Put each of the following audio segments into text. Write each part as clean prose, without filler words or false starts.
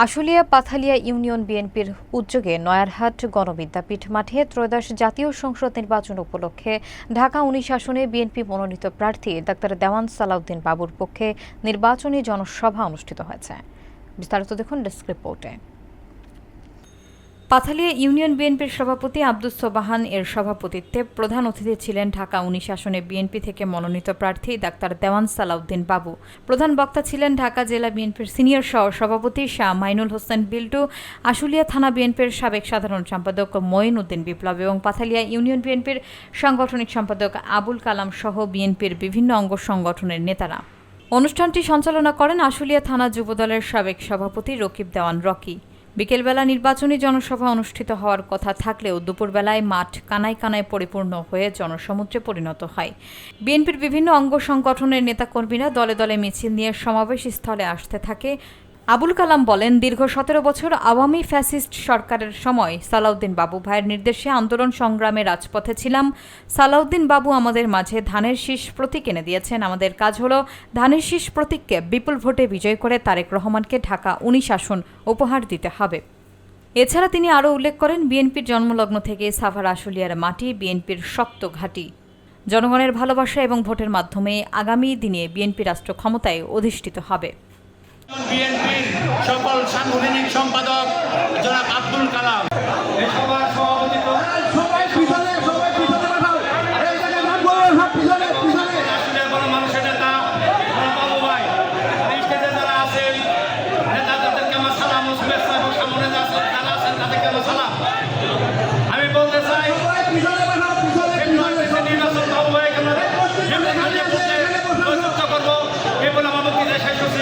Ashulia Pathalia union বিএনপির উদ্যোগে নয়ারহাট গণবিদ্যাপীঠ মাঠে ত্রয়োদশ জাতীয় সংসদ নির্বাচন উপলক্ষে ঢাকা ১৯ আসনে বিএনপি মনোনীত প্রার্থী ডাক্তার দেওয়ান সালাউদ্দিন বাবুর পক্ষে নির্বাচনী জনসভা অনুষ্ঠিত হয়েছে। বিস্তারিত দেখুন ডেস্ক রিপোর্টে। পাথালিয়া ইউনিয়ন বিএনপির সভাপতি আব্দুস সোবাহান এর সভাপতিত্বে প্রধান অতিথি ছিলেন ঢাকা ১৯ আসনে বিএনপি থেকে মনোনীত প্রার্থী ডাক্তার দেওয়ান সালাউদ্দিন বাবু। প্রধান বক্তা ছিলেন ঢাকা জেলা বিএনপির সিনিয়র সহ সভাপতি শাহ মাইনুল হোসেন বিল্টু, আশুলিয়া থানা বিএনপির সাবেক সাধারণ সম্পাদক মঈন উদ্দিন বিপ্লব এবং পাথালিয়া ইউনিয়ন বিএনপির সাংগঠনিক সম্পাদক আবুল কালাম সহ বিএনপির বিভিন্ন অঙ্গ সংগঠনের নেতারা। অনুষ্ঠানটি সঞ্চালনা করেন আশুলিয়া থানা যুবদলের সাবেক সভাপতি রকিব দেওয়ান রকি। বিকেলবেলা নির্বাচনী জনসভা অনুষ্ঠিত হওয়ার কথা থাকলেও দুপুরবেলায় মাঠ কানায় কানায় পরিপূর্ণ হয়ে জনসমুদ্রে পরিণত হয়। বিএনপির বিভিন্ন অঙ্গ সংগঠনের নেতাকর্মীরা দলে দলে মিছিল নিয়ে সমাবেশ স্থলে আসতে থাকে। আবুল কালাম বলেন, দীর্ঘ ১৭ বছর আওয়ামী ফ্যাসিস্ট সরকারের সময় সালাউদ্দিন বাবু ভাইয়ের নির্দেশে আন্দোলন সংগ্রামে রাজপথে ছিলাম। সালাউদ্দিন বাবু আমাদের মাঝে ধানের শীষ প্রতীক এনে দিয়েছেন। আমাদের কাজ হলো ধানের শীষ প্রতীককে বিপুল ভোটে বিজয় করে তারেক রহমানকে ঢাকা ১৯ আসন উপহার দিতে হবে। এছাড়া তিনি আরও উল্লেখ করেন, বিএনপির জন্মলগ্ন থেকে সাভার আশুলিয়ার মাটি বিএনপির শক্ত ঘাঁটি। জনগণের ভালোবাসা এবং ভোটের মাধ্যমে আগামী দিনে বিএনপি রাষ্ট্র ক্ষমতায় অধিষ্ঠিত হবে। বিএনপির সকল সাংগঠনিক সম্পাদক জনাব আব্দুল কালাম, এই সভার সভাপতিত্ব মানুষের নেতা বাবু ভাই, স্টেজে যারা আছেন নেতা, তাদেরকে আমার সালাম ও শুভেচ্ছা এবং সামনে যারা আছেন তাদেরকে আমার সালাম। আমি বলতে চাই নির্বাচন বাবু ভাই নেতৃত্ব করবো এই বলে আমার বক্তৃতা শেষ করছি।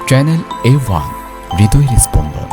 চ্যানেল A1 হৃদয়ের স্পন্দন।